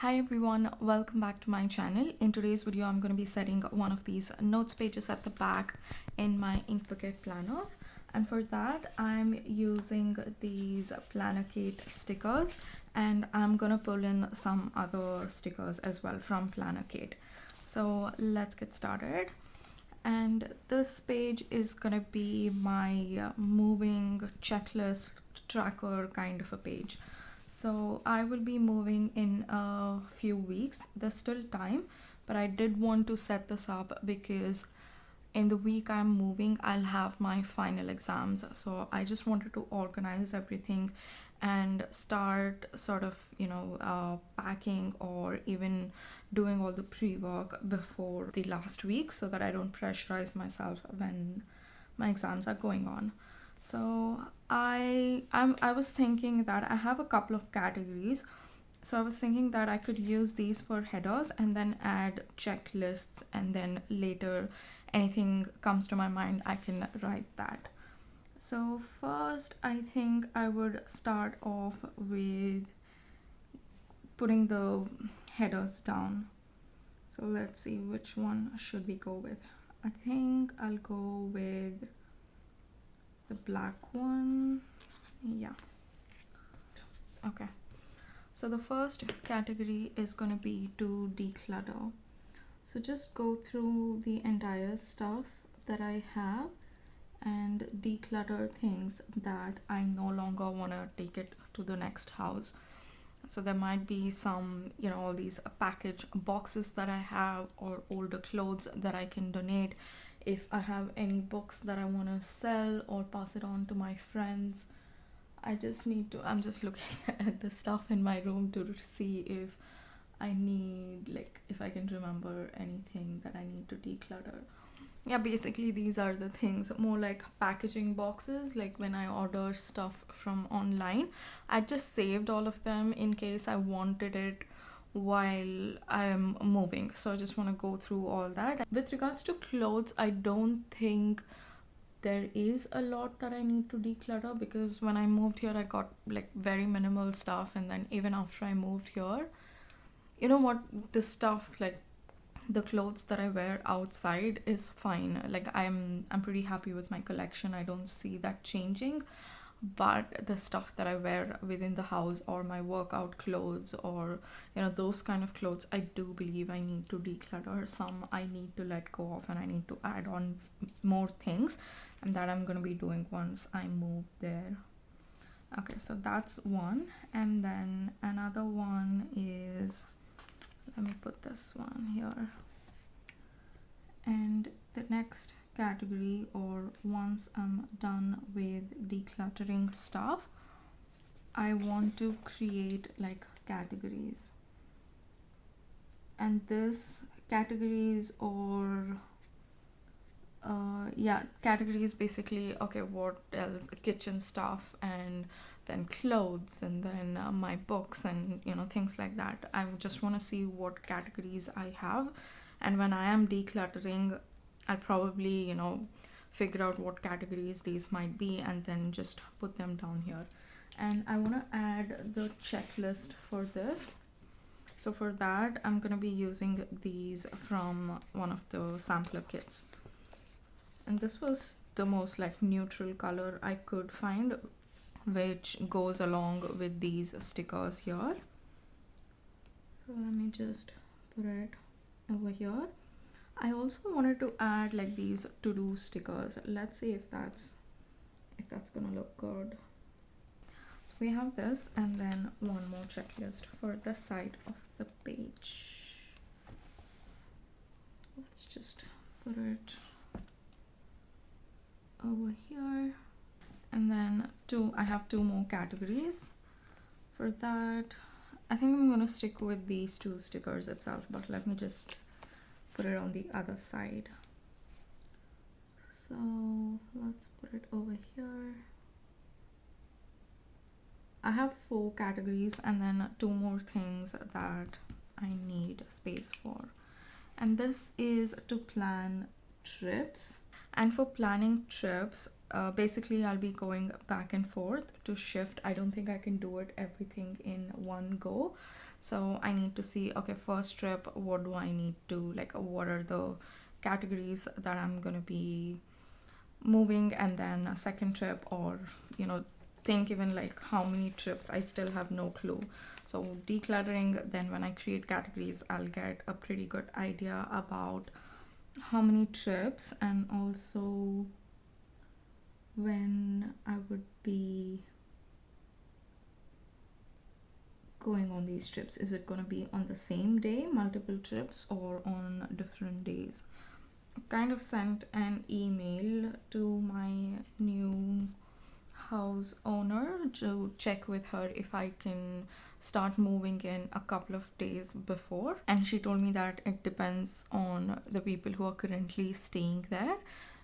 Hi everyone, welcome back to my channel. In today's video, I'm going to be setting one of these notes pages at the back in my ink bucket planner. And for that, I'm using these planner kit stickers, and I'm going to pull in some other stickers as well from planner kit. So let's get started. And this page is going to be my moving checklist tracker kind of a page. So I will be moving in a few weeks. There's still time, but I did want to set this up because in the week I'm moving, I'll have my final exams. So I just wanted to organize everything and start sort of, packing or even doing all the pre-work before the last week so that I don't pressurize myself when my exams are going on. So I was thinking that I have a couple of categories. So I was thinking that I could use these for headers and then add checklists, and then later anything comes to my mind, I can write that. So first, I think I would start off with putting the headers down. So let's see, which one should we go with? I think I'll go with the black one. Yeah. Okay. So the first category is going to be to declutter. So just go through the entire stuff that I have and declutter things that I no longer want to take it to the next house. So there might be some, all these package boxes that I have, or older clothes that I can donate. If I have any books that I want to sell or pass it on to my friends, I'm just looking at the stuff in my room to see if I need, if I can remember anything that I need to declutter. Yeah, basically these are the things, more like packaging boxes. Like when I order stuff from online, I just saved all of them in case I wanted it while I'm moving. So I just want to go through all that. With regards to clothes, I don't think there is a lot that I need to declutter, because when I moved here I got very minimal stuff, and then even after I moved here, the stuff, the clothes that I wear outside is fine. I'm pretty happy with my collection. I don't see that changing. But the stuff that I wear within the house, or my workout clothes, or those kind of clothes, I do believe I need to declutter. Some I need to let go of, and I need to add on more things, and that I'm going to be doing once I move there. Okay, so that's one. And then another one is, let me put this one here. And the next category, or once I'm done with decluttering stuff, I want to create categories. And this categories, or categories basically, okay, what else? Kitchen stuff, and then clothes, and then my books, and things like that. I just want to see what categories I have, and when I am decluttering, I'll probably figure out what categories these might be, and then just put them down here. And I want to add the checklist for this. So for that, I'm going to be using these from one of the sampler kits, and this was the most neutral color I could find, which goes along with these stickers here. So let me just put it over here. I also wanted to add these to-do stickers. Let's see if that's gonna look good. So we have this, and then one more checklist for the side of the page. Let's just put it over here. And then I have two more categories. For that, I think I'm gonna stick with these two stickers itself, but let me just put it on the other side. So let's put it over here. I have 4 categories, and then 2 more things that I need space for. And this is to plan trips. And for planning trips, basically I'll be going back and forth to shift. I don't think I can do it everything in one go. So I need to see, okay, first trip, what do I need to, like, what are the categories that I'm gonna be moving, and then a second trip, or think even like how many trips, I still have no clue. So decluttering, then when I create categories, I'll get a pretty good idea about how many trips, and also when I would be going on these trips. Is it going to be on the same day, multiple trips, or on different days? Kind of sent an email to my new house owner to check with her if I can start moving in a couple of days before, and she told me that it depends on the people who are currently staying there,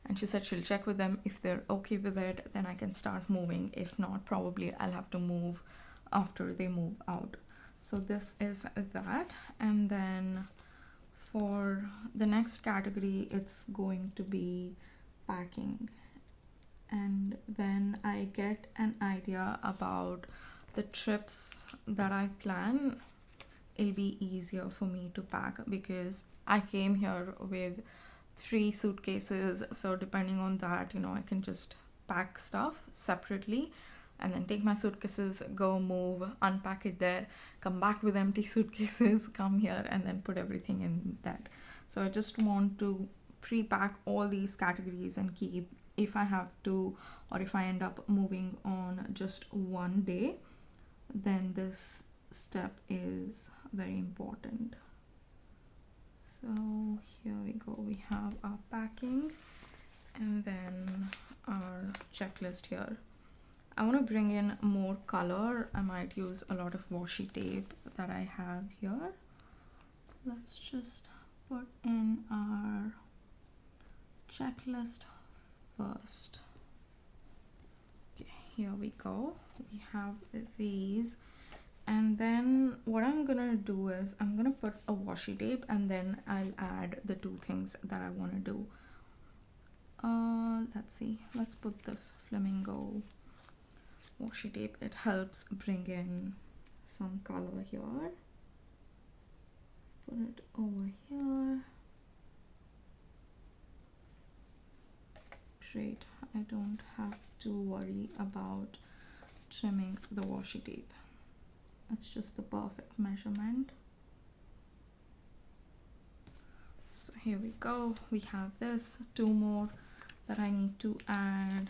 and she said she'll check with them. If they're okay with it, then I can start moving. If not, probably I'll have to move after they move out. So this is that. And then for the next category, it's going to be packing. And when I get an idea about the trips that I plan, it'll be easier for me to pack, because I came here with 3 suitcases. So depending on that, I can just pack stuff separately and then take my suitcases, go move, unpack it there, come back with empty suitcases, come here, and then put everything in that. So I just want to pre-pack all these categories and keep, if I have to, or if I end up moving on just one day, then this step is very important. So here we go. We have our packing and then our checklist here. I want to bring in more color. I might use a lot of washi tape that I have here. Let's just put in our checklist first. Okay, here we go. We have these. And then what I'm gonna do is I'm gonna put a washi tape, and then I'll add the 2 things that I want to do. Let's see. Let's put this flamingo washi tape. It helps bring in some color here. Put it over here. Great. I don't have to worry about trimming the washi tape. It's just the perfect measurement. So here we go. We have this. 2 more that I need to add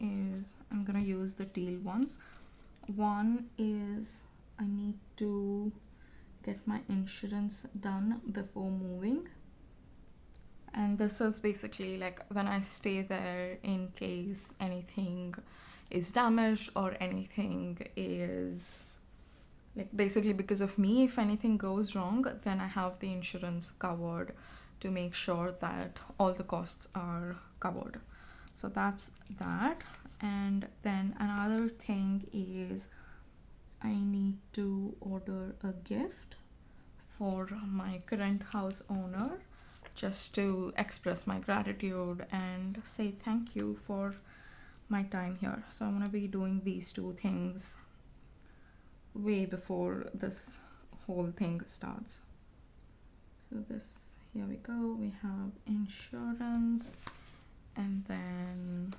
is, I'm gonna use the teal ones. One is I need to get my insurance done before moving. And this is basically like when I stay there, in case anything is damaged or anything is, like, basically because of me, if anything goes wrong, then I have the insurance covered to make sure that all the costs are covered. So that's that. And then another thing is I need to order a gift for my current house owner, just to express my gratitude and say thank you for my time here. So I'm going to be doing these 2 things way before this whole thing starts. So this, here we go. We have insurance and then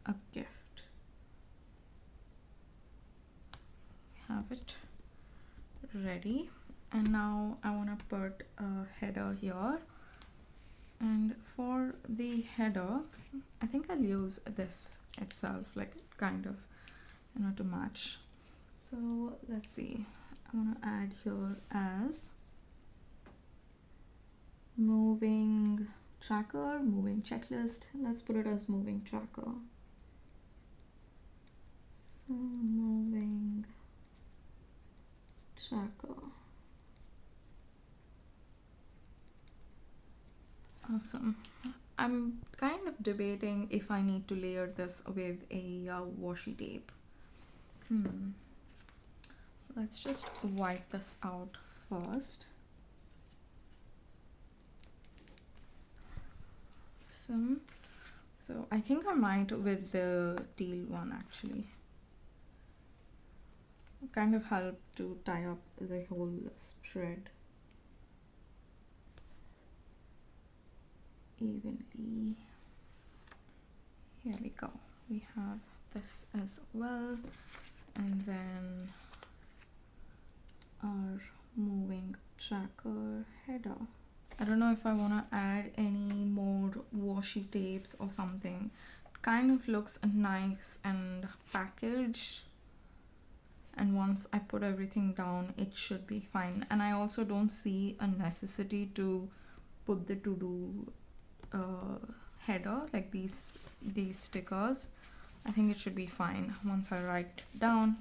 a gift. We have it ready. And now I want to put a header here. And for the header, I think I'll use this itself, like kind of, to match. So let's see. I want to add here as moving tracker, moving checklist. Let's put it as moving tracker. So moving tracker. Awesome. I'm kind of debating if I need to layer this with a washi tape. Let's just wipe this out first. So So I think I might with the teal one actually. Kind of help to tie up the whole spread evenly. Here we go. We have this as well, and then our moving tracker header. I don't know if I want to add any more washi tapes or something. It kind of looks nice and packaged, and once I put everything down it should be fine. And I also don't see a necessity to put the to-do header like these stickers. I think it should be fine once I write down.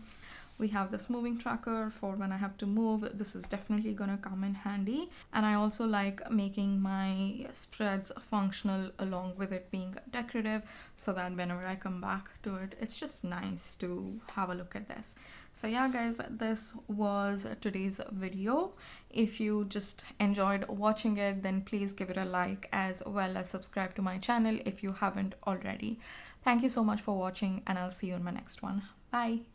We have this moving tracker for when I have to move. This is definitely gonna come in handy. And I also like making my spreads functional along with it being decorative, so that whenever I come back to it, it's just nice to have a look at this. So yeah guys, this was today's video. If you just enjoyed watching it, then please give it a like as well as subscribe to my channel if you haven't already. Thank you so much for watching, and I'll see you in my next one. Bye.